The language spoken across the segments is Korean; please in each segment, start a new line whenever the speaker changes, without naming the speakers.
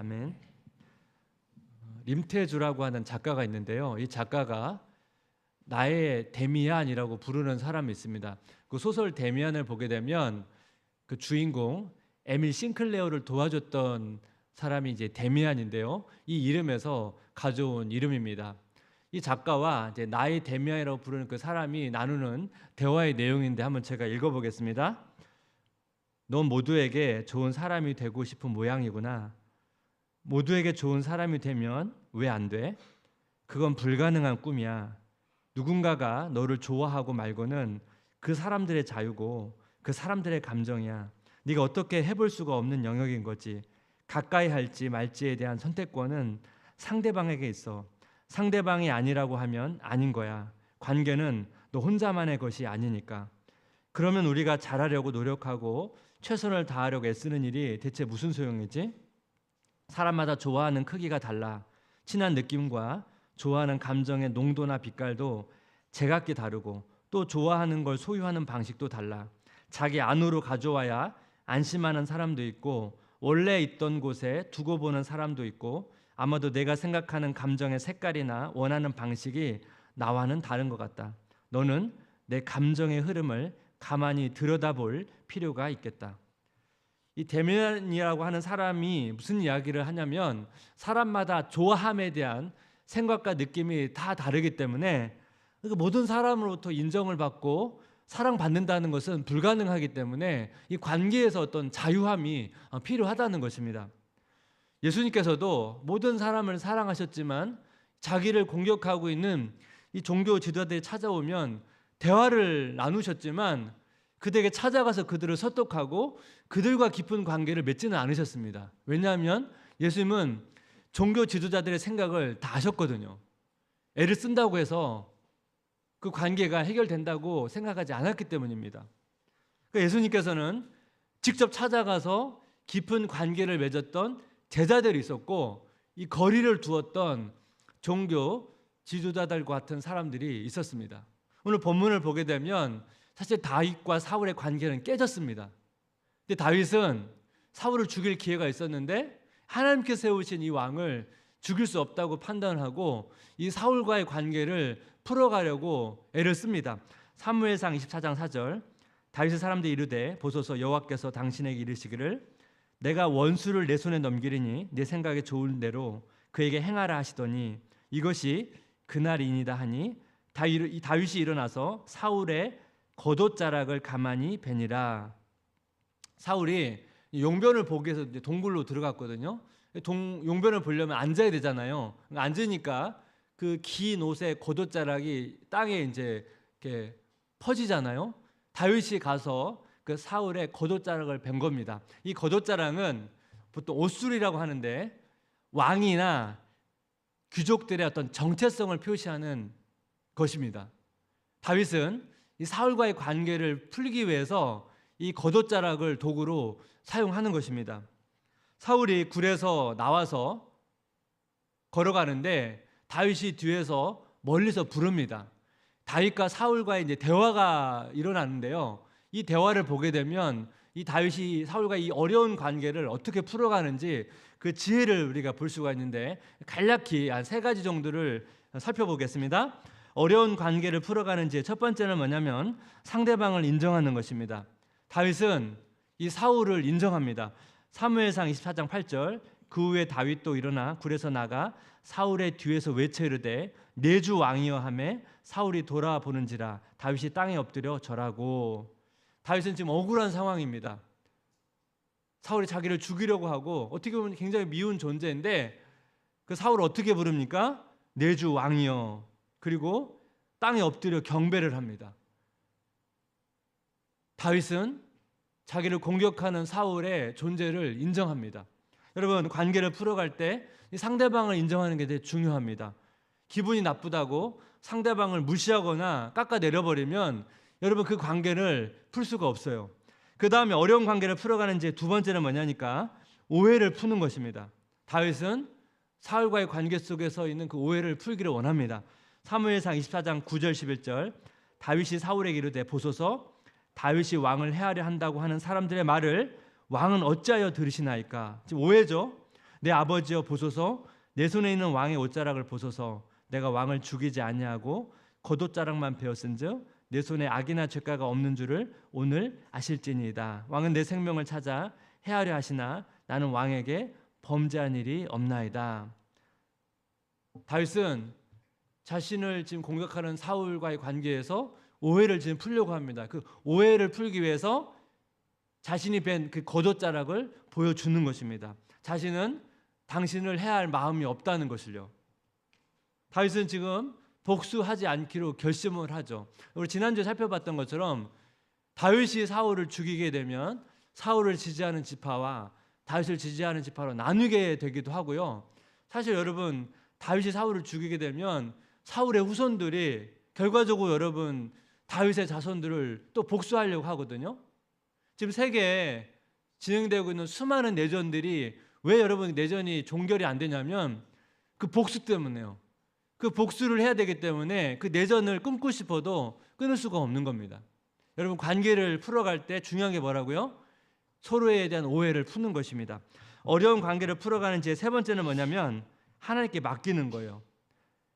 아멘. 림태주라고 하는 작가가 있는데요. 이 작가가 나의 데미안이라고 부르는 사람이 있습니다. 그 소설 데미안을 보게 되면 그 주인공 에밀 싱클레어를 도와줬던 사람이 이제 데미안인데요. 이 이름에서 가져온 이름입니다. 이 작가와 이제 나의 데미안이라고 부르는 그 사람이 나누는 대화의 내용인데 한번 제가 읽어보겠습니다. 넌 모두에게 좋은 사람이 되고 싶은 모양이구나. 모두에게 좋은 사람이 되면 왜 안 돼? 그건 불가능한 꿈이야. 누군가가 너를 좋아하고 말고는 그 사람들의 자유고 그 사람들의 감정이야. 네가 어떻게 해볼 수가 없는 영역인 거지. 가까이 할지 말지에 대한 선택권은 상대방에게 있어. 상대방이 아니라고 하면 아닌 거야. 관계는 너 혼자만의 것이 아니니까. 그러면 우리가 잘하려고 노력하고 최선을 다하려고 애쓰는 일이 대체 무슨 소용이지? 사람마다 좋아하는 크기가 달라. 친한 느낌과 좋아하는 감정의 농도나 빛깔도 제각기 다르고 또 좋아하는 걸 소유하는 방식도 달라. 자기 안으로 가져와야 안심하는 사람도 있고 원래 있던 곳에 두고 보는 사람도 있고 아마도 내가 생각하는 감정의 색깔이나 원하는 방식이 나와는 다른 것 같다. 너는 내 감정의 흐름을 가만히 들여다볼 필요가 있겠다. 이 데미안이라고 하는 사람이 무슨 이야기를 하냐면 사람마다 좋아함에 대한 생각과 느낌이 다 다르기 때문에 모든 사람으로부터 인정을 받고 사랑받는다는 것은 불가능하기 때문에 이 관계에서 어떤 자유함이 필요하다는 것입니다. 예수님께서도 모든 사람을 사랑하셨지만 자기를 공격하고 있는 이 종교 지도자들이 찾아오면 대화를 나누셨지만 그들에게 찾아가서 그들을 설득하고 그들과 깊은 관계를 맺지는 않으셨습니다. 왜냐하면 예수님은 종교 지도자들의 생각을 다 아셨거든요. 애를 쓴다고 해서 그 관계가 해결된다고 생각하지 않았기 때문입니다. 그러니까 예수님께서는 직접 찾아가서 깊은 관계를 맺었던 제자들이 있었고 이 거리를 두었던 종교 지도자들과 같은 사람들이 있었습니다. 오늘 본문을 보게 되면 사실 다윗과 사울의 관계는 깨졌습니다. 근데 다윗은 사울을 죽일 기회가 있었는데 하나님께서 세우신 이 왕을 죽일 수 없다고 판단을 하고 이 사울과의 관계를 풀어가려고 애를 씁니다. 사무엘상 24장 4절 다윗의 사람들이 이르되 보소서 여호와께서 당신에게 이르시기를 내가 원수를 내 손에 넘기리니 내 생각에 좋은 대로 그에게 행하라 하시더니 이것이 그날이니이다 하니 다윗이 일어나서 사울의 겉옷자락을 가만히 베니라. 사울이 용변을 보기 위해서 동굴로 들어갔거든요. 용변을 보려면 앉아야 되잖아요. 앉으니까 그 긴 옷의 겉옷자락이 땅에 이제 이렇게 퍼지잖아요. 다윗이 가서 그 사울의 겉옷자락을 벤 겁니다. 이 겉옷자락은 보통 옷술이라고 하는데 왕이나 귀족들의 어떤 정체성을 표시하는 것입니다. 다윗은 이 사울과의 관계를 풀기 위해서 이 겉옷자락을 도구로 사용하는 것입니다. 사울이 굴에서 나와서 걸어가는데 다윗이 뒤에서 멀리서 부릅니다. 다윗과 사울과의 이제 대화가 일어나는데요. 이 대화를 보게 되면 이 다윗이 사울과 이 어려운 관계를 어떻게 풀어가는지 그 지혜를 우리가 볼 수가 있는데 간략히 한 3가지 정도를 살펴보겠습니다. 어려운 관계를 풀어가는 지혜 첫 번째는 뭐냐면 상대방을 인정하는 것입니다. 다윗은 이 사울을 인정합니다. 사무엘상 24장 8절 그 후에 다윗도 일어나 굴에서 나가 사울의 뒤에서 외쳐 이르되 내 주 왕이여 하매 사울이 돌아보는지라 다윗이 땅에 엎드려 절하고. 다윗은 지금 억울한 상황입니다. 사울이 자기를 죽이려고 하고 어떻게 보면 굉장히 미운 존재인데 그 사울을 어떻게 부릅니까? 내 주 왕이여. 그리고 땅에 엎드려 경배를 합니다. 다윗은 자기를 공격하는 사울의 존재를 인정합니다. 여러분, 관계를 풀어갈 때 상대방을 인정하는 게 되게 중요합니다. 기분이 나쁘다고 상대방을 무시하거나 깎아내려버리면 여러분 그 관계를 풀 수가 없어요. 그 다음에 어려운 관계를 풀어가는 이제 두 번째는 뭐냐니까 오해를 푸는 것입니다. 다윗은 사울과의 관계 속에서 있는 그 오해를 풀기를 원합니다. 사무엘상 24장 9절 11절 다윗이 사울에게 이르되 보소서 다윗이 왕을 해하려 한다고 하는 사람들의 말을 왕은 어찌하여 들으시나이까. 지금 오해죠. 내 아버지여 보소서, 내 손에 있는 왕의 옷자락을 보소서. 내가 왕을 죽이지 아니하고 겉옷자락만 베었은즉 내 손에 악이나 죄가가 없는 줄을 오늘 아실지니이다. 왕은 내 생명을 찾아 해하려 하시나 나는 왕에게 범죄한 일이 없나이다. 다윗은 자신을 지금 공격하는 사울과의 관계에서 오해를 지금 풀려고 합니다. 그 오해를 풀기 위해서 자신이 뺀 그 겉옷자락을 보여주는 것입니다. 자신은 당신을 해야 할 마음이 없다는 것을요. 다윗은 지금 복수하지 않기로 결심을 하죠. 우리 지난주에 살펴봤던 것처럼 다윗이 사울을 죽이게 되면 사울을 지지하는 지파와 다윗을 지지하는 지파로 나누게 되기도 하고요. 사실 여러분, 다윗이 사울을 죽이게 되면 사울의 후손들이 결과적으로 여러분 다윗의 자손들을 또 복수하려고 하거든요. 지금 세계에 진행되고 있는 수많은 내전들이 왜 여러분 내전이 종결이 안 되냐면 그 복수 때문에요. 그 복수를 해야 되기 때문에 그 내전을 끊고 싶어도 끊을 수가 없는 겁니다. 여러분, 관계를 풀어갈 때 중요한 게 뭐라고요? 서로에 대한 오해를 푸는 것입니다. 어려운 관계를 풀어가는 제 세 번째는 뭐냐면 하나님께 맡기는 거예요.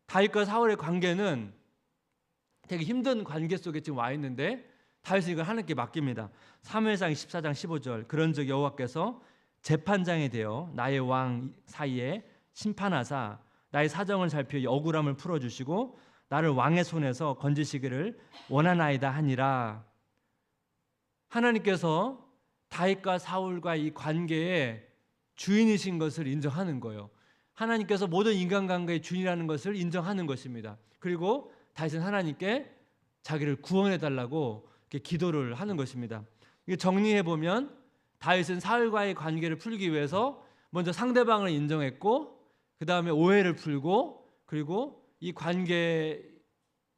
다윗과 사울의 관계는 되게 힘든 관계 속에 지금 와 있는데 다윗은 이걸 하나님께 맡깁니다. 사무엘상 24장 15절, 그런즉 여호와께서 재판장이 되어 나의 왕 사이에 심판하사 나의 사정을 살펴 억울함을 풀어주시고 나를 왕의 손에서 건지시기를 원하나이다 하니라. 하나님께서 다윗과 사울과 이 관계의 주인이신 것을 인정하는 거예요. 하나님께서 모든 인간관계의 주인이라는 것을 인정하는 것입니다. 그리고 다윗은 하나님께 자기를 구원해 달라고 기도를 하는 것입니다. 이게 정리해 보면 다윗은 사울과의 관계를 풀기 위해서 먼저 상대방을 인정했고, 그 다음에 오해를 풀고, 그리고 이 관계에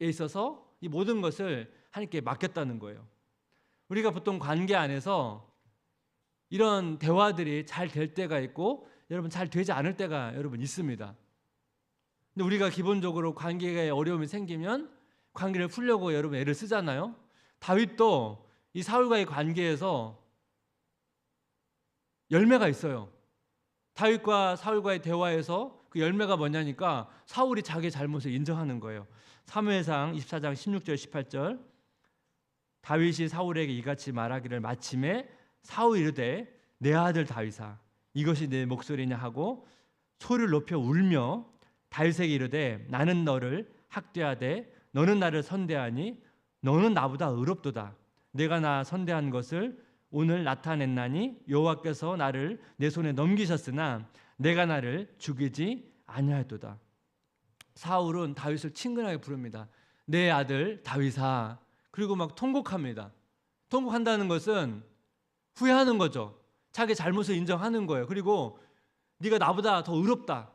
있어서 이 모든 것을 하나님께 맡겼다는 거예요. 우리가 보통 관계 안에서 이런 대화들이 잘 될 때가 있고 여러분 잘 되지 않을 때가 여러분 있습니다. 근데 우리가 기본적으로 관계에 어려움이 생기면 관계를 풀려고 여러분 애를 쓰잖아요. 다윗도 이 사울과의 관계에서 열매가 있어요. 다윗과 사울과의 대화에서 그 열매가 뭐냐니까 사울이 자기의 잘못을 인정하는 거예요. 사무엘상 24장 16절 18절, 다윗이 사울에게 이같이 말하기를 마침에 사울이 이르되 내 아들 다윗아 이것이 내 목소리냐 하고 소리를 높여 울며 다윗에게 이르되 나는 너를 학대하되 너는 나를 선대하니 너는 나보다 의롭도다. 내가 나 선대한 것을 오늘 나타냈나니 여호와께서 나를 내 손에 넘기셨으나 내가 나를 죽이지 아니하였도다. 사울은 다윗을 친근하게 부릅니다. 내 아들 다윗아. 그리고 막 통곡합니다. 통곡한다는 것은 후회하는 거죠. 자기 잘못을 인정하는 거예요. 그리고 네가 나보다 더 의롭다.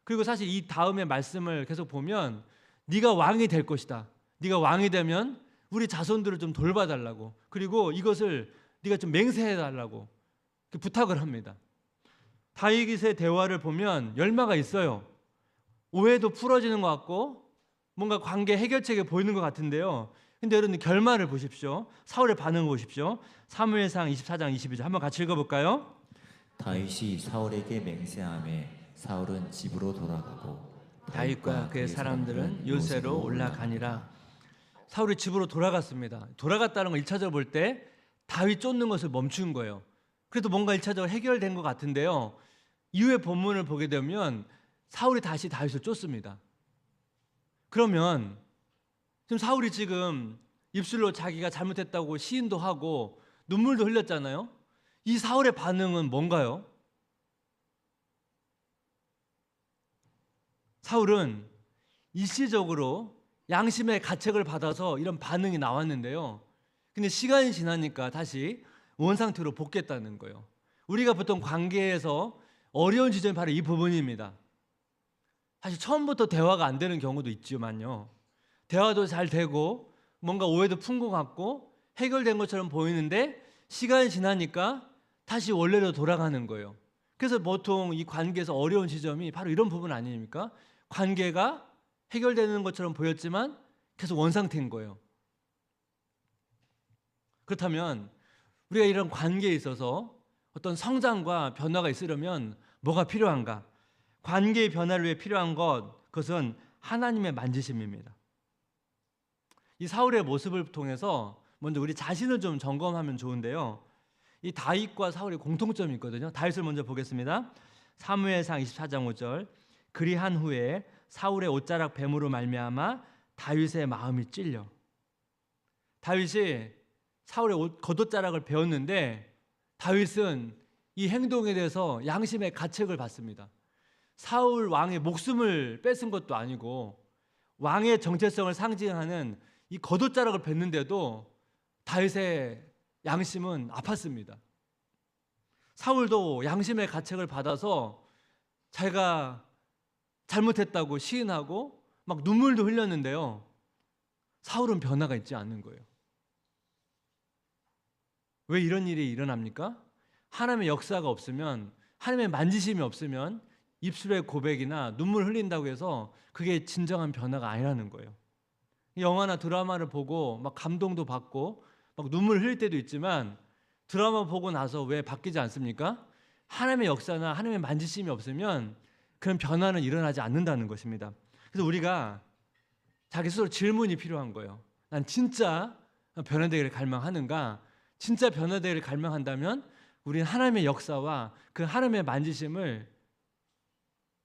그리고 사실 이 다음의 말씀을 계속 보면 네가 왕이 될 것이다. 네가 왕이 되면 우리 자손들을 좀 돌봐달라고, 그리고 이것을 네가 좀 맹세해달라고 부탁을 합니다. 다윗의 대화를 보면 열매가 있어요. 오해도 풀어지는 것 같고 뭔가 관계 해결책이 보이는 것 같은데요. 근데 여러분 결말을 보십시오. 사울의 반응을 보십시오. 사무엘상 24장 22절 한번 같이 읽어볼까요?
다윗이 사울에게 맹세하매 사울은 집으로 돌아가고
다윗과 그의 사람들은 요새로 올라가니라. 사울이 집으로 돌아갔습니다. 돌아갔다는 걸 1차적으로 볼 때 다윗 쫓는 것을 멈춘 거예요. 그래도 뭔가 1차적으로 해결된 것 같은데요. 이후의 본문을 보게 되면 사울이 다시 다윗을 쫓습니다. 그러면 지금 사울이 지금 입술로 자기가 잘못했다고 시인도 하고 눈물도 흘렸잖아요. 이 사울의 반응은 뭔가요? 사울은 일시적으로 양심의 가책을 받아서 이런 반응이 나왔는데요. 근데 시간이 지나니까 다시 원상태로 복귀했다는 거예요. 우리가 보통 관계에서 어려운 지점이 바로 이 부분입니다. 사실 처음부터 대화가 안 되는 경우도 있지만요. 대화도 잘 되고 뭔가 오해도 푼 것 같고 해결된 것처럼 보이는데 시간이 지나니까 다시 원래로 돌아가는 거예요. 그래서 보통 이 관계에서 어려운 지점이 바로 이런 부분 아닙니까? 관계가 해결되는 것처럼 보였지만 계속 원상태인 거예요. 그렇다면 우리가 이런 관계에 있어서 어떤 성장과 변화가 있으려면 뭐가 필요한가? 관계의 변화를 위해 필요한 그것은 하나님의 만지심입니다. 이 사울의 모습을 통해서 먼저 우리 자신을 좀 점검하면 좋은데요. 이 다윗과 사울의 공통점이 있거든요. 다윗을 먼저 보겠습니다. 사무엘상 24장 5절. 그리한 후에 사울의 옷자락 뱀으로 말미암아 다윗의 마음이 찔려. 다윗이 사울의 겉옷자락을 베었는데 다윗은 이 행동에 대해서 양심의 가책을 받습니다. 사울 왕의 목숨을 뺏은 것도 아니고 왕의 정체성을 상징하는 이 겉옷자락을 뱉는데도 다윗의 양심은 아팠습니다. 사울도 양심의 가책을 받아서 자기가 잘못했다고 시인하고 막 눈물도 흘렸는데요. 사울은 변화가 있지 않는 거예요. 왜 이런 일이 일어납니까? 하나님의 역사가 없으면, 하나님의 만지심이 없으면 입술의 고백이나 눈물 흘린다고 해서 그게 진정한 변화가 아니라는 거예요. 영화나 드라마를 보고 막 감동도 받고 막 눈물 흘릴 때도 있지만 드라마 보고 나서 왜 바뀌지 않습니까? 하나님의 역사나 하나님의 만지심이 없으면 그런 변화는 일어나지 않는다는 것입니다. 그래서 우리가 자기 스스로 질문이 필요한 거예요. 난 진짜 변화되기를 갈망하는가? 진짜 변화되기를 갈망한다면 우리는 하나님의 역사와 그 하나님의 만지심을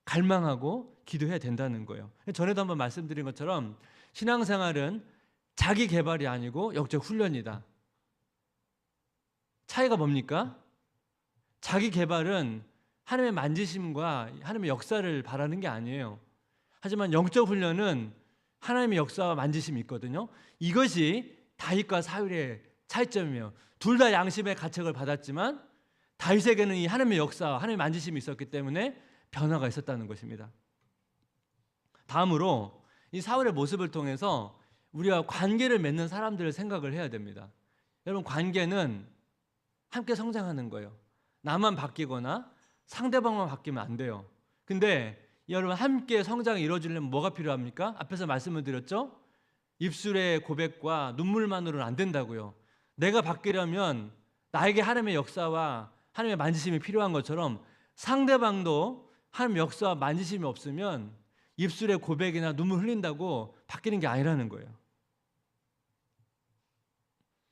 갈망하고 기도해야 된다는 거예요. 전에도 한번 말씀드린 것처럼 신앙생활은 자기 개발이 아니고 영적 훈련이다. 차이가 뭡니까? 자기 개발은 하나님의 만지심과 하나님의 역사를 바라는 게 아니에요. 하지만 영적 훈련은 하나님의 역사와 만지심이 있거든요. 이것이 다윗과 사울의 차이점이에요. 둘 다 양심의 가책을 받았지만 다윗에게는 이 하나님의 역사와 하나님의 만지심이 있었기 때문에 변화가 있었다는 것입니다. 다음으로 이 사울의 모습을 통해서 우리가 관계를 맺는 사람들을 생각을 해야 됩니다. 여러분, 관계는 함께 성장하는 거예요. 나만 바뀌거나 상대방만 바뀌면 안 돼요. 근데 여러분, 함께 성장이 이루어지려면 뭐가 필요합니까? 앞에서 말씀을 드렸죠? 입술의 고백과 눈물만으로는 안 된다고요. 내가 바뀌려면 나에게 하나님의 역사와 하나님의 만지심이 필요한 것처럼 상대방도 하나님의 역사와 만지심이 없으면 입술의 고백이나 눈물 흘린다고 바뀌는 게 아니라는 거예요.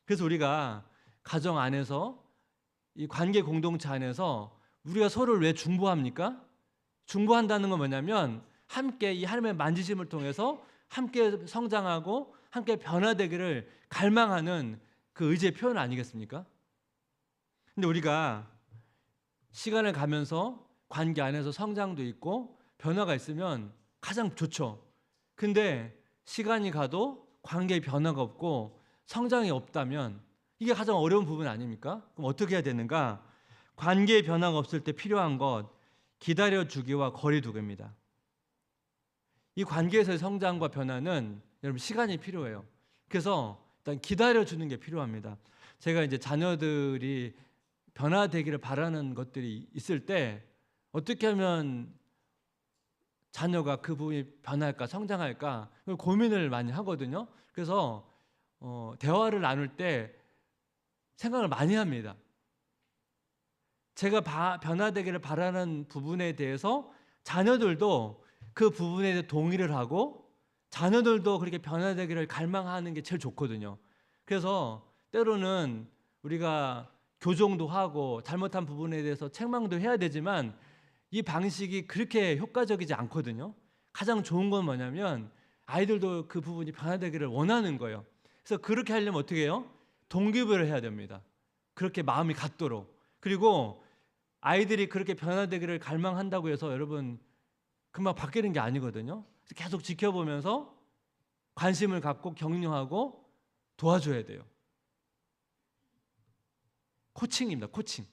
그래서 우리가 가정 안에서 이 관계 공동체 안에서 우리가 서로를 왜 중보합니까? 중보한다는 건 뭐냐면 함께 이 하나님의 만지심을 통해서 함께 성장하고 함께 변화되기를 갈망하는 그 의지의 표현 아니겠습니까? 근데 우리가 시간을 가면서 관계 안에서 성장도 있고 변화가 있으면 가장 좋죠. 근데 시간이 가도 관계에 변화가 없고 성장이 없다면 이게 가장 어려운 부분 아닙니까? 그럼 어떻게 해야 되는가? 관계에 변화가 없을 때 필요한 것, 기다려주기와 거리두기입니다. 이 관계에서의 성장과 변화는 여러분 시간이 필요해요. 그래서 일단 기다려주는 게 필요합니다. 제가 이제 자녀들이 변화되기를 바라는 것들이 있을 때 어떻게 하면 자녀가 그 부분이 변할까, 성장할까 고민을 많이 하거든요. 그래서 대화를 나눌 때 생각을 많이 합니다. 제가 변화되기를 바라는 부분에 대해서 자녀들도 그 부분에 대해 동의를 하고 자녀들도 그렇게 변화되기를 갈망하는 게 제일 좋거든요. 그래서 때로는 우리가 교정도 하고 잘못한 부분에 대해서 책망도 해야 되지만 이 방식이 그렇게 효과적이지 않거든요. 가장 좋은 건 뭐냐면 아이들도 그 부분이 변화되기를 원하는 거예요. 그래서 그렇게 하려면 어떻게 해요? 동기부여를 해야 됩니다. 그렇게 마음이 같도록. 그리고 아이들이 그렇게 변화되기를 갈망한다고 해서 여러분 금방 바뀌는 게 아니거든요. 그래서 계속 지켜보면서 관심을 갖고 격려하고 도와줘야 돼요. 코칭입니다. 코칭.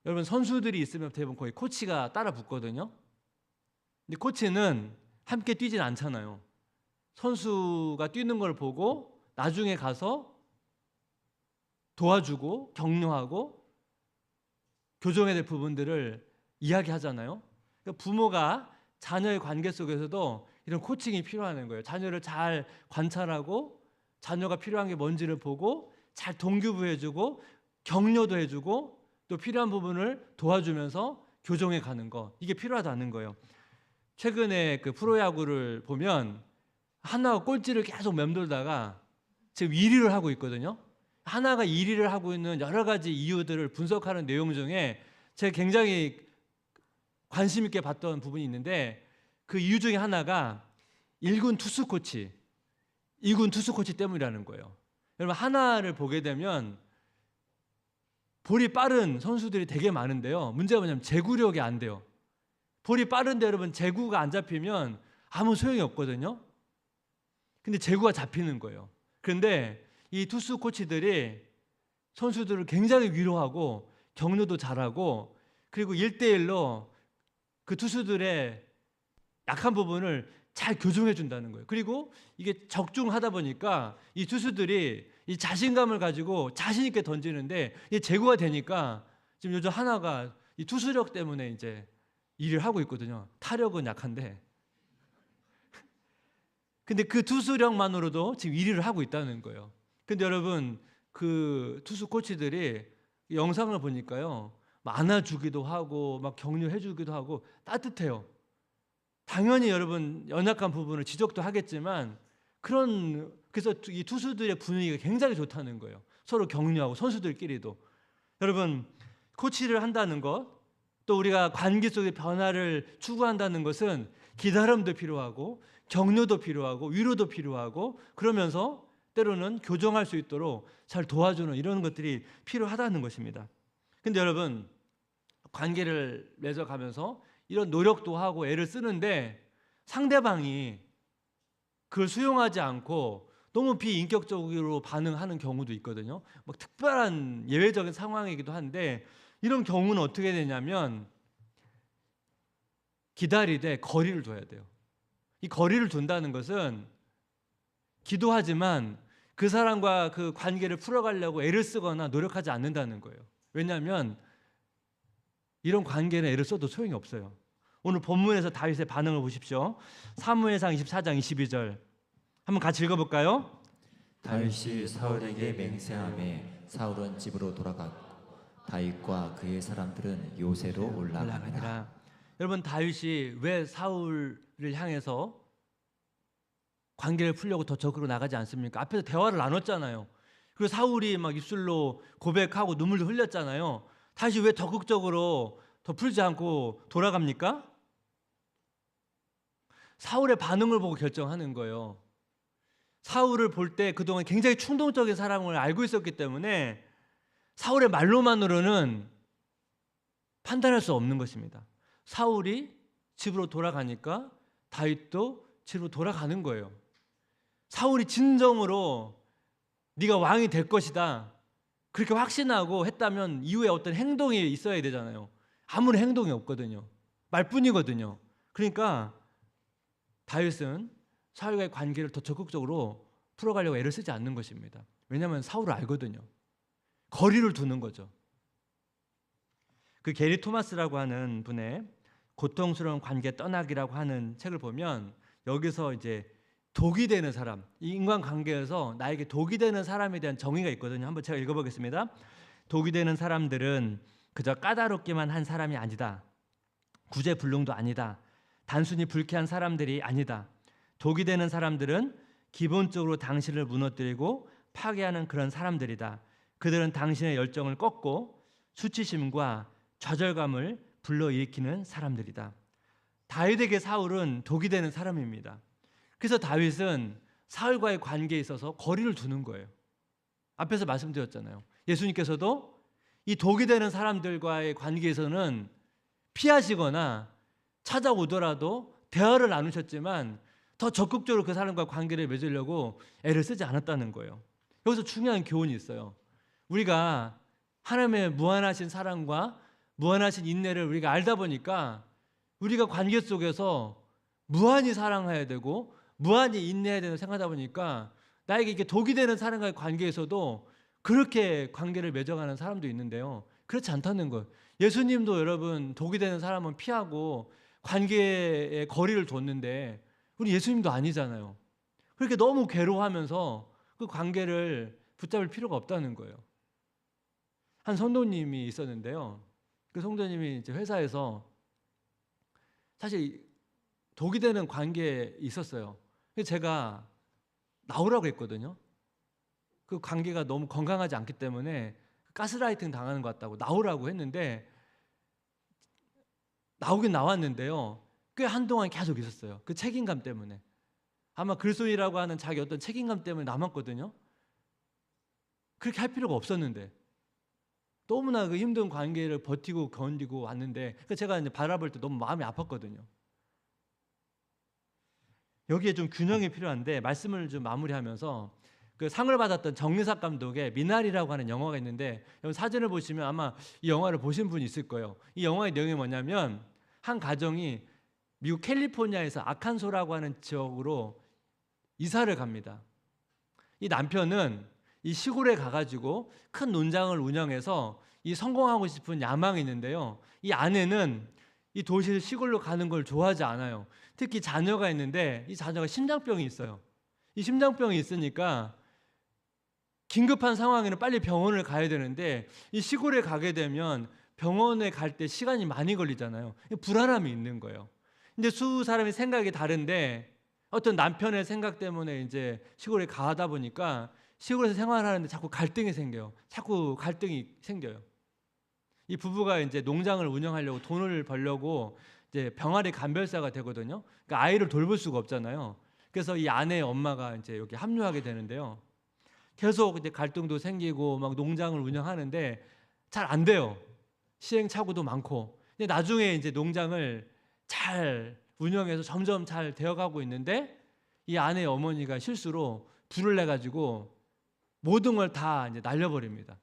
여러분, 선수들이 있으면 대부분 거의 코치가 따라 붙거든요. 근데 코치는 함께 뛰진 않잖아요. 선수가 뛰는 걸 보고 나중에 가서 도와주고 격려하고 교정해야 될 부분들을 이야기하잖아요. 그러니까 부모가 자녀의 관계 속에서도 이런 코칭이 필요한 거예요. 자녀를 잘 관찰하고 자녀가 필요한 게 뭔지를 보고 잘 동기부여해주고 격려도 해주고 또 필요한 부분을 도와주면서 교정해 가는 거, 이게 필요하다는 거예요. 최근에 그 프로야구를 보면 하나가 꼴찌를 계속 맴돌다가 지금 1위를 하고 있거든요. 하나가 1위를 하고 있는 여러 가지 이유들을 분석하는 내용 중에 제가 굉장히 관심 있게 봤던 부분이 있는데, 그 이유 중에 하나가 1군 투수 코치, 2군 투수 코치 때문이라는 거예요. 여러분, 하나를 보게 되면 볼이 빠른 선수들이 되게 많은데요, 문제가 뭐냐면 제구력이 안 돼요. 볼이 빠른데 여러분, 제구가 안 잡히면 아무 소용이 없거든요. 근데 제구가 잡히는 거예요. 그런데 이 투수 코치들이 선수들을 굉장히 위로하고 격려도 잘하고, 그리고 1대1로 그 투수들의 약한 부분을 잘 교정해 준다는 거예요. 그리고 이게 적중하다 보니까 이 투수들이 이 자신감을 가지고 자신 있게 던지는데, 이게 제구가 되니까 지금 요즘 하나가 이 투수력 때문에 이제 일을 하고 있거든요. 타력은 약한데. 근데 그 투수력만으로도 지금 1위를 하고 있다는 거예요. 근데 여러분, 그 투수 코치들이 영상을 보니까요, 막 안아주기도 하고 막 격려해주기도 하고 따뜻해요. 당연히 여러분 연약한 부분을 지적도 하겠지만, 그래서 이 투수들의 분위기가 굉장히 좋다는 거예요. 서로 격려하고 선수들끼리도. 여러분, 코치를 한다는 것, 또 우리가 관계 속의 변화를 추구한다는 것은 기다림도 필요하고 격려도 필요하고 위로도 필요하고, 그러면서 때로는 교정할 수 있도록 잘 도와주는 이런 것들이 필요하다는 것입니다. 근데 여러분, 관계를 맺어가면서 이런 노력도 하고 애를 쓰는데 상대방이 그걸 수용하지 않고 너무 비인격적으로 반응하는 경우도 있거든요. 막 특별한 예외적인 상황이기도 한데, 이런 경우는 어떻게 되냐면 기다리되 거리를 둬야 돼요. 이 거리를 둔다는 것은 기도하지만 그 사람과 그 관계를 풀어가려고 애를 쓰거나 노력하지 않는다는 거예요. 왜냐하면 이런 관계는 애를 써도 소용이 없어요. 오늘 본문에서 다윗의 반응을 보십시오. 사무엘상 24장 22절 한번 같이 읽어볼까요?
다윗이 사울에게 맹세하매 사울은 집으로 돌아갔고 다윗과 그의 사람들은 요새로 올라가니라.
여러분, 다윗이 왜 사울을 향해서 관계를 풀려고 더 적으로 나가지 않습니까? 앞에서 대화를 나눴잖아요. 그리고 사울이 막 입술로 고백하고 눈물도 흘렸잖아요. 다시 왜 적극적으로 더 풀지 않고 돌아갑니까? 사울의 반응을 보고 결정하는 거예요. 사울을 볼 때 그동안 굉장히 충동적인 사람을 알고 있었기 때문에 사울의 말로만으로는 판단할 수 없는 것입니다. 사울이 집으로 돌아가니까 다윗도 집으로 돌아가는 거예요. 사울이 진정으로 네가 왕이 될 것이다 그렇게 확신하고 했다면 이후에 어떤 행동이 있어야 되잖아요. 아무런 행동이 없거든요. 말뿐이거든요. 그러니까 다윗은 사울과의 관계를 더 적극적으로 풀어가려고 애를 쓰지 않는 것입니다. 왜냐하면 사울을 알거든요. 거리를 두는 거죠. 그 게리 토마스라고 하는 분의 고통스러운 관계 떠나기라고 하는 책을 보면, 여기서 이제 독이 되는 사람, 이 인간관계에서 나에게 독이 되는 사람에 대한 정의가 있거든요. 한번 제가 읽어보겠습니다. 독이 되는 사람들은 그저 까다롭기만 한 사람이 아니다. 구제불능도 아니다. 단순히 불쾌한 사람들이 아니다. 독이 되는 사람들은 기본적으로 당신을 무너뜨리고 파괴하는 그런 사람들이다. 그들은 당신의 열정을 꺾고 수치심과 좌절감을 불러일으키는 사람들이다. 다윗에게 사울은 독이 되는 사람입니다. 그래서 다윗은 사울과의 관계에 있어서 거리를 두는 거예요. 앞에서 말씀드렸잖아요. 예수님께서도 이 독이 되는 사람들과의 관계에서는 피하시거나 찾아오더라도 대화를 나누셨지만 더 적극적으로 그 사람과 관계를 맺으려고 애를 쓰지 않았다는 거예요. 여기서 중요한 교훈이 있어요. 우리가 하나님의 무한하신 사랑과 무한하신 인내를 우리가 알다 보니까 우리가 관계 속에서 무한히 사랑해야 되고 무한히 인내해야 되는 생각하다 보니까 나에게 이게 독이 되는 사람과의 관계에서도 그렇게 관계를 맺어가는 사람도 있는데요. 그렇지 않다는 거예요. 예수님도 여러분 독이 되는 사람은 피하고 관계에 거리를 뒀는데 우리 예수님도 아니잖아요. 그렇게 너무 괴로워하면서 그 관계를 붙잡을 필요가 없다는 거예요. 한 성도님이 있었는데요. 그 성도님이 이제 회사에서 사실 독이 되는 관계에 있었어요. 그래서 제가 나오라고 했거든요. 그 관계가 너무 건강하지 않기 때문에 가스라이팅 당하는 것 같다고 나오라고 했는데 나오긴 나왔는데요. 꽤 한동안 계속 있었어요. 그 책임감 때문에. 아마 글손이라고 하는 자기 어떤 책임감 때문에 남았거든요. 그렇게 할 필요가 없었는데 너무나 그 힘든 관계를 버티고 견디고 왔는데 제가 이제 바라볼 때 너무 마음이 아팠거든요. 여기에 좀 균형이 필요한데 말씀을 좀 마무리하면서 그 상을 받았던 정유삭 감독의 미나리라고 하는 영화가 있는데 여기 사진을 보시면 아마 이 영화를 보신 분이 있을 거예요. 이 영화의 내용이 뭐냐면 한 가정이 미국 캘리포니아에서 아칸소라고 하는 지역으로 이사를 갑니다. 이 남편은 이 시골에 가가지고 큰 농장을 운영해서 이 성공하고 싶은 야망이 있는데요. 이 아내는 이 도시 시골로 가는 걸 좋아하지 않아요. 특히 자녀가 있는데 이 자녀가 심장병이 있어요. 이 심장병이 있으니까 긴급한 상황에는 빨리 병원을 가야 되는데 이 시골에 가게 되면 병원에 갈 때 시간이 많이 걸리잖아요. 불안함이 있는 거예요. 근데 수 사람이 생각이 다른데 어떤 남편의 생각 때문에 이제 시골에 가다 보니까 시골에서 생활하는데 자꾸 갈등이 생겨요. 자꾸 갈등이 생겨요. 이 부부가 이제 농장을 운영하려고 돈을 벌려고 이제 병아리 간별사가 되거든요. 그러니까 아이를 돌볼 수가 없잖아요. 그래서 이 아내의 엄마가 이제 여기 합류하게 되는데요. 계속 이제 갈등도 생기고 막 농장을 운영하는데 잘 안 돼요. 시행착오도 많고. 근데 나중에 이제 농장을 잘 운영해서 점점 잘 되어가고 있는데 이 아내의 어머니가 실수로 불을 내 가지고 모든 걸 다 이제 날려버립니다.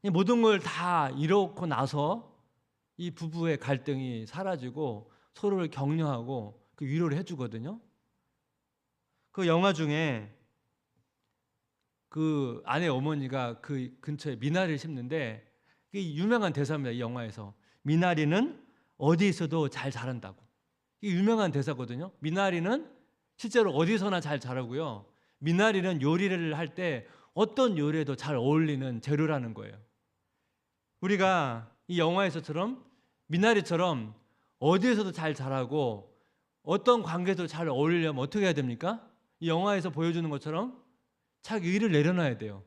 이 모든 걸 다 이렇고 나서 이 부부의 갈등이 사라지고 서로를 격려하고 그 위로를 해주거든요. 그 영화 중에 그 아내 어머니가 그 근처에 미나리를 심는데 이게 유명한 대사입니다. 이 영화에서 미나리는 어디 있어도 잘 자란다고. 이게 유명한 대사거든요. 미나리는 실제로 어디서나 잘 자라고요. 미나리는 요리를 할 때 어떤 요리에도 잘 어울리는 재료라는 거예요. 우리가 이 영화에서처럼 미나리처럼 어디에서도 잘 자라고 어떤 관계도 잘 어울리려면 어떻게 해야 됩니까? 이 영화에서 보여주는 것처럼 자기 의의를 내려놔야 돼요.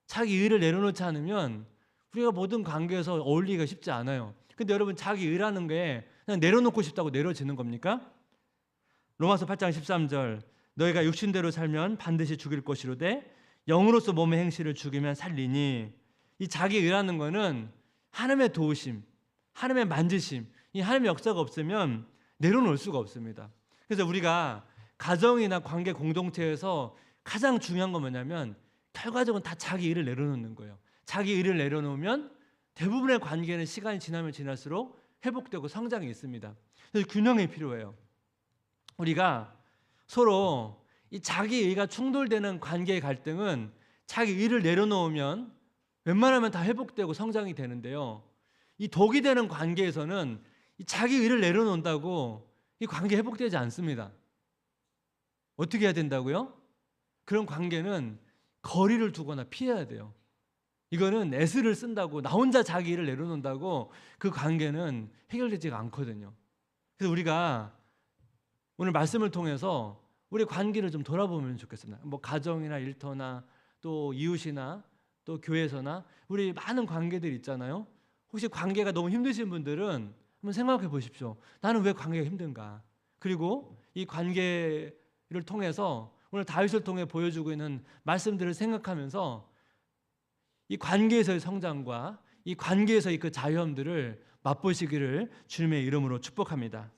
자기 의의를 내려놓지 않으면 우리가 모든 관계에서 어울리기가 쉽지 않아요. 근데 여러분 자기 의의라는 게 그냥 내려놓고 싶다고 내려지는 겁니까? 로마서 8장 13절 너희가 육신대로 살면 반드시 죽일 것이로되 영으로서 몸의 행실을 죽이면 살리니 이 자기 의의라는 거는 하나님의 도우심, 하나님의 만지심, 이 하나님의 역사가 없으면 내려놓을 수가 없습니다. 그래서 우리가 가정이나 관계 공동체에서 가장 중요한 건 뭐냐면 결과적으로 다 자기 의의를 내려놓는 거예요. 자기 의의를 내려놓으면 대부분의 관계는 시간이 지나면 지날수록 회복되고 성장이 있습니다. 그래서 균형이 필요해요. 우리가 서로 이 자기 의의가 충돌되는 관계의 갈등은 자기 의의를 내려놓으면 웬만하면 다 회복되고 성장이 되는데요. 이 독이 되는 관계에서는 이 자기 의의를 내려놓는다고 이 관계 회복되지 않습니다. 어떻게 해야 된다고요? 그런 관계는 거리를 두거나 피해야 돼요. 이거는 애쓰를 쓴다고 나 혼자 자기 의의를 내려놓는다고 그 관계는 해결되지가 않거든요. 그래서 우리가 오늘 말씀을 통해서 우리 관계를 좀 돌아보면 좋겠습니다. 뭐 가정이나 일터나 또 이웃이나 또 교회에서나 우리 많은 관계들 있잖아요. 혹시 관계가 너무 힘드신 분들은 한번 생각해 보십시오. 나는 왜 관계가 힘든가? 그리고 이 관계를 통해서 오늘 다윗을 통해 보여주고 있는 말씀들을 생각하면서 이 관계에서의 성장과 이 관계에서의 그 자유함들을 맛보시기를 주님의 이름으로 축복합니다.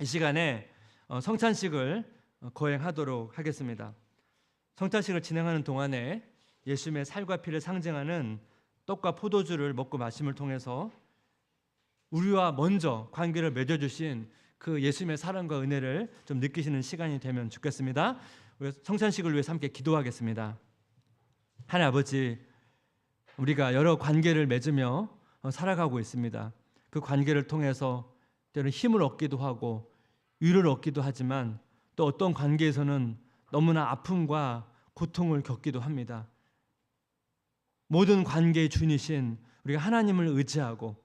이 시간에 성찬식을 거행하도록 하겠습니다. 성찬식을 진행하는 동안에 예수님의 살과 피를 상징하는 떡과 포도주를 먹고 마심을 통해서 우리와 먼저 관계를 맺어주신 그 예수님의 사랑과 은혜를 좀 느끼시는 시간이 되면 좋겠습니다. 우리 성찬식을 위해서 함께 기도하겠습니다. 하나님 아버지, 우리가 여러 관계를 맺으며 살아가고 있습니다. 그 관계를 통해서 때로는 힘을 얻기도 하고 위로를 얻기도 하지만 또 어떤 관계에서는 너무나 아픔과 고통을 겪기도 합니다. 모든 관계의 주인이신 우리가 하나님을 의지하고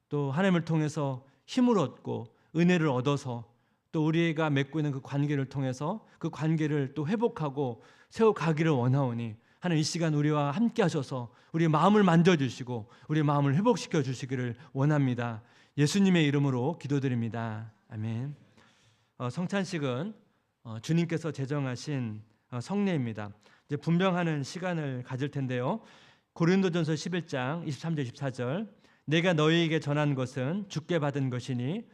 또 하나님을 통해서 힘을 얻고 은혜를 얻어서 또 우리가 맺고 있는 그 관계를 통해서 그 관계를 또 회복하고 세워가기를 원하오니 하나님 이 시간 우리와 함께 하셔서 우리 마음을 만져주시고 우리 마음을 회복시켜 주시기를 원합니다. 예수님의 이름으로 기도드립니다. 아멘. 성찬식은 주님께서 제정하신 성례입니다. 이제 분명하는 시간을 가질 텐데요. 고린도전서 11장 23절 24절 내가 너희에게 전한 것은 주께 받은 것이니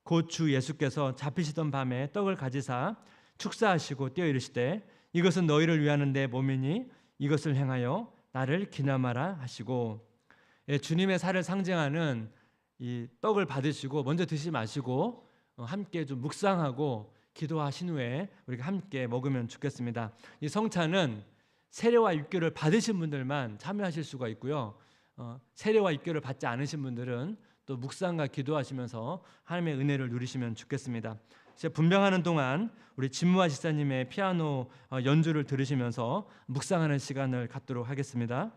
곧 주 예수께서 잡히시던 밤에 떡을 가지사 축사하시고 떼어 이르시되 이것은 너희를 위하는 내 몸이니 이것을 행하여 나를 기념하라 하시고, 주님의 살을 상징하는 이 떡을 받으시고 먼저 드시지 마시고 함께 좀 묵상하고 기도하신 후에 우리가 함께 먹으면 좋겠습니다. 이 성찬은 세례와 입교를 받으신 분들만 참여하실 수가 있고요. 세례와 입교를 받지 않으신 분들은 또 묵상과 기도하시면서 하나님의 은혜를 누리시면 좋겠습니다. 제가 분명하는 동안 우리 진무아 지사님의 피아노 연주를 들으시면서 묵상하는 시간을 갖도록 하겠습니다.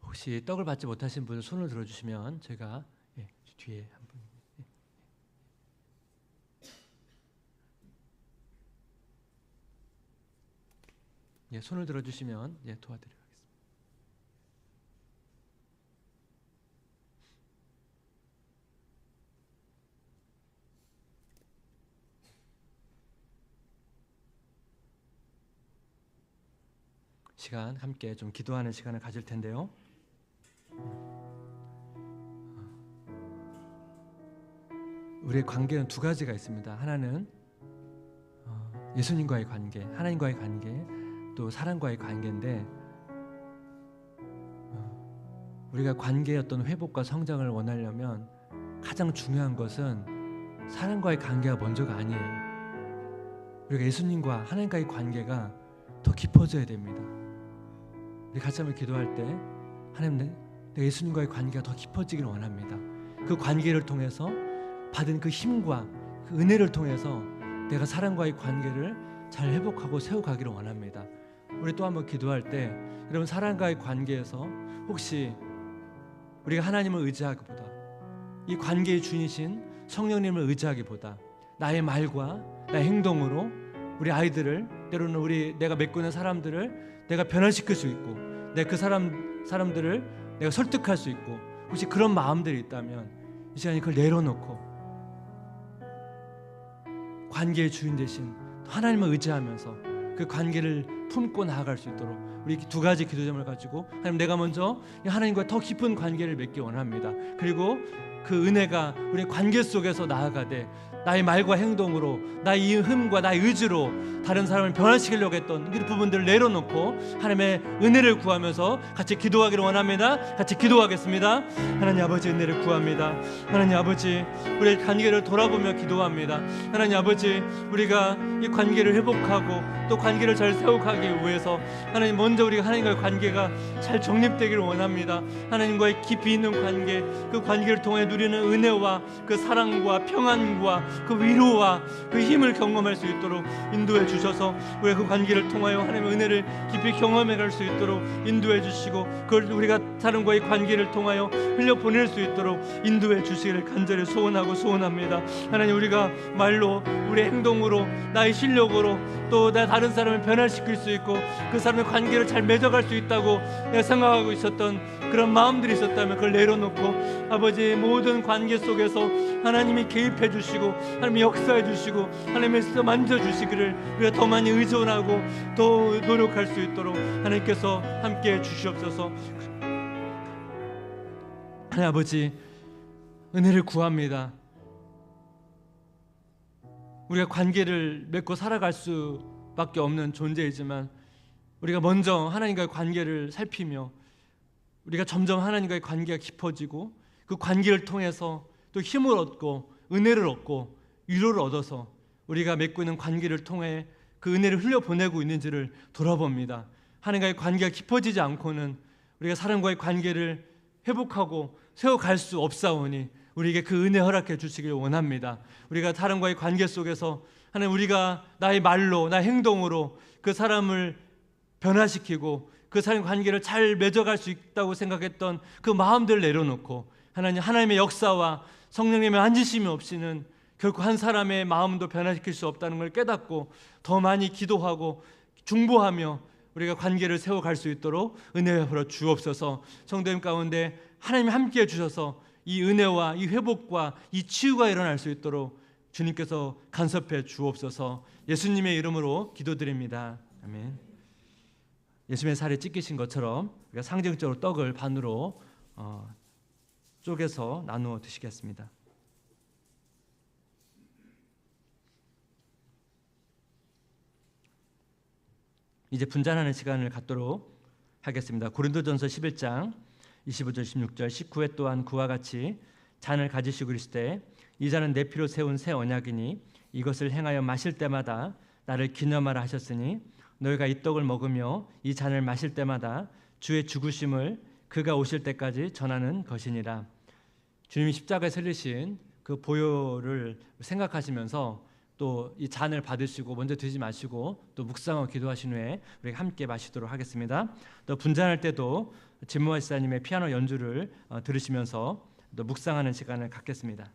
혹시 떡을 받지 못하신 분은 손을 들어주시면 제가 뒤에 한 분. 손을 들어주시면 도와드리겠습니다. 시간 함께 좀 기도하는 시간을 가질 텐데요. 우리의 관계는 두 가지가 있습니다. 하나는 예수님과의 관계, 하나님과의 관계, 또 사람과의 관계인데 우리가 관계의 어떤 회복과 성장을 원하려면 가장 중요한 것은 사람과의 관계가 먼저가 아니에요. 우리가 예수님과 하나님과의 관계가 더 깊어져야 됩니다. 우리 같이 한번 기도할 때 하나님, 내가 예수님과의 관계가 더 깊어지기를 원합니다. 그 관계를 통해서 받은 그 힘과 그 은혜를 통해서 내가 사람과의 관계를 잘 회복하고 세워가기를 원합니다. 우리 또 한번 기도할 때 여러분, 사람과의 관계에서 혹시 우리가 하나님을 의지하기보다 이 관계의 주인이신 성령님을 의지하기보다 나의 말과 나의 행동으로 우리 아이들을, 때로는 내가 맺고 있는 사람들을 내가 변화시킬 수 있고, 내가 그 사람들을 내가 설득할 수 있고, 혹시 그런 마음들이 있다면 이 시간에 그걸 내려놓고 관계의 주인 되신 하나님을 의지하면서 그 관계를 품고 나아갈 수 있도록 우리 두 가지 기도점을 가지고, 하나님, 내가 먼저 하나님과 더 깊은 관계를 맺기 원합니다. 그리고 그 은혜가 우리 관계 속에서 나아가되 나의 말과 행동으로, 나의 힘과 나의 의지로 다른 사람을 변화시키려고 했던 이 부분들을 내려놓고 하나님의 은혜를 구하면서 같이 기도하기를 원합니다. 같이 기도하겠습니다. 하나님 아버지, 은혜를 구합니다. 하나님 아버지, 우리의 관계를 돌아보며 기도합니다. 하나님 아버지, 우리가 이 관계를 회복하고 또 관계를 잘 세워가기 위해서 하나님, 먼저 우리가 하나님과의 관계가 잘 정립되기를 원합니다. 하나님과의 깊이 있는 관계, 그 관계를 통해 누리는 은혜와 그 사랑과 평안과 그 위로와 그 힘을 경험할 수 있도록 인도해 주셔서 우리가 그 관계를 통하여 하나님의 은혜를 깊이 경험해 갈 수 있도록 인도해 주시고, 그걸 우리가 사람과의 관계를 통하여 흘려보낼 수 있도록 인도해 주시기를 간절히 소원합니다. 하나님, 우리가 말로, 우리 행동으로, 나의 실력으로 또 나 다른 사람을 변화시킬 수 있고 그 사람의 관계를 잘 맺어갈 수 있다고 내가 생각하고 있었던 그런 마음들이 있었다면 그걸 내려놓고 아버지, 모든 관계 속에서 하나님이 개입해 주시고 하나님이 역사해 주시고 하나님께서 만져주시기를 우리가 더 많이 의존하고 더 노력할 수 있도록 하나님께서 함께해 주시옵소서. 하나님 아버지, 은혜를 구합니다. 우리가 관계를 맺고 살아갈 수밖에 없는 존재이지만 우리가 먼저 하나님과의 관계를 살피며 우리가 점점 하나님과의 관계가 깊어지고 그 관계를 통해서 또 힘을 얻고 은혜를 얻고 위로를 얻어서 우리가 맺고 있는 관계를 통해 그 은혜를 흘려보내고 있는지를 돌아봅니다. 하나님과의 관계가 깊어지지 않고는 우리가 사람과의 관계를 회복하고 세워갈 수 없사오니 우리에게 그 은혜 허락해 주시길 원합니다. 우리가 사람과의 관계 속에서 하나님, 우리가 나의 말로, 나의 행동으로 그 사람을 변화시키고 그 사람의 관계를 잘 맺어갈 수 있다고 생각했던 그 마음들을 내려놓고 하나님의 역사와 성령님의 앉으심이 없이는 결코 한 사람의 마음도 변화시킬 수 없다는 걸 깨닫고 더 많이 기도하고 중보하며 우리가 관계를 세워갈 수 있도록 은혜 베풀어 주옵소서. 성도님 가운데 하나님이 함께해 주셔서 이 은혜와 이 회복과 이 치유가 일어날 수 있도록 주님께서 간섭해 주옵소서. 예수님의 이름으로 기도드립니다. 아멘. 예수님의 살에 찢기신 것처럼 우리가 상징적으로 떡을 반으로 쪼개서 나누어 드시겠습니다. 이제 분잔하는 시간을 갖도록 하겠습니다. 고린도전서 11장 25절 16절 19회 또한 그와 같이 잔을 가지시고 이르시되 이 잔은 내 피로 세운 새 언약이니 이것을 행하여 마실 때마다 나를 기념하라 하셨으니 너희가 이 떡을 먹으며 이 잔을 마실 때마다 주의 죽으심을 그가 오실 때까지 전하는 것이니라. 주님이 십자가에 설리신 그 보혈을 생각하시면서 또 이 잔을 받으시고 먼저 드시지 마시고 또 묵상하고 기도하신 후에 우리가 함께 마시도록 하겠습니다. 또 분잔할 때도 진모아 지사님의 피아노 연주를 들으시면서 또 묵상하는 시간을 갖겠습니다.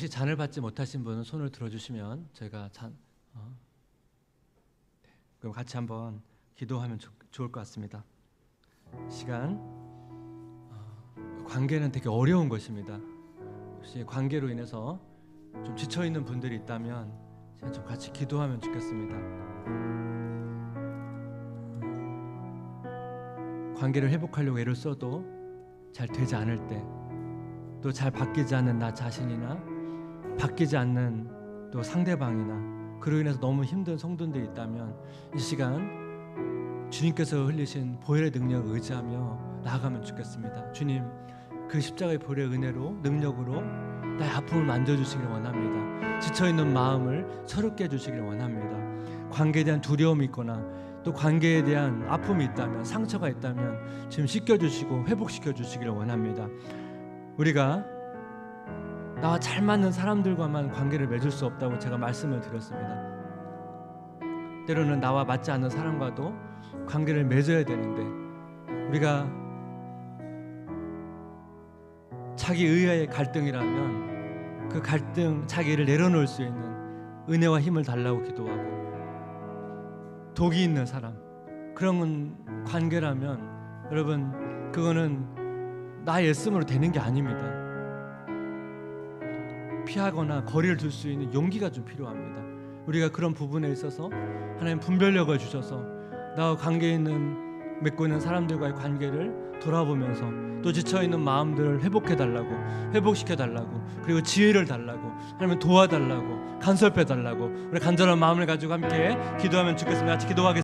혹시 잔을 받지 못하신 분은 손을 들어주시면 저희가 그럼 같이 한번 기도하면 좋을 것 같습니다. 시간 관계는 되게 어려운 것입니다. 혹시 관계로 인해서 좀 지쳐 있는 분들이 있다면 좀 같이 기도하면 좋겠습니다. 관계를 회복하려고 애를 써도 잘 되지 않을 때, 또 잘 바뀌지 않는 나 자신이나 바뀌지 않는 또 상대방이나 그로 인해서 너무 힘든 성도들이 있다면 이 시간 주님께서 흘리신 보혈의 능력을 의지하며 나아가면 좋겠습니다. 주님, 그 십자가의 보혈의 은혜로 능력으로 나의 아픔을 만져주시길 원합니다. 지쳐있는 마음을 새롭게 해주시길 원합니다. 관계에 대한 두려움이 있거나 또 관계에 대한 아픔이 있다면, 상처가 있다면 지금 씻겨주시고 회복시켜주시길 원합니다. 우리가 나와 잘 맞는 사람들과만 관계를 맺을 수 없다고 제가 말씀을 드렸습니다. 때로는 나와 맞지 않는 사람과도 관계를 맺어야 되는데 우리가 자기 의의 갈등이라면 그 갈등, 자기를 내려놓을 수 있는 은혜와 힘을 달라고 기도하고, 독이 있는 사람, 그런 관계라면 여러분 그거는 나의 애씀으로 되는 게 아닙니다. 피하거나 거리를 둘 수 있는 용기가 좀 필요합니다. 우리가 그런 부분에 있어서 하나님 분별력을 주셔서 나와 관계에 있는 맺고 있는 사람들과의 관계를 돌아보면서 또 지쳐있는 마음들을 회복해달라고, 회복시켜달라고, 그리고 지혜를 달라고, 하나님 도와달라고, 간섭해달라고 우리 간절한 마음을 가지고 함께 기도하면 좋겠습니다. 같이 기도하겠습니다.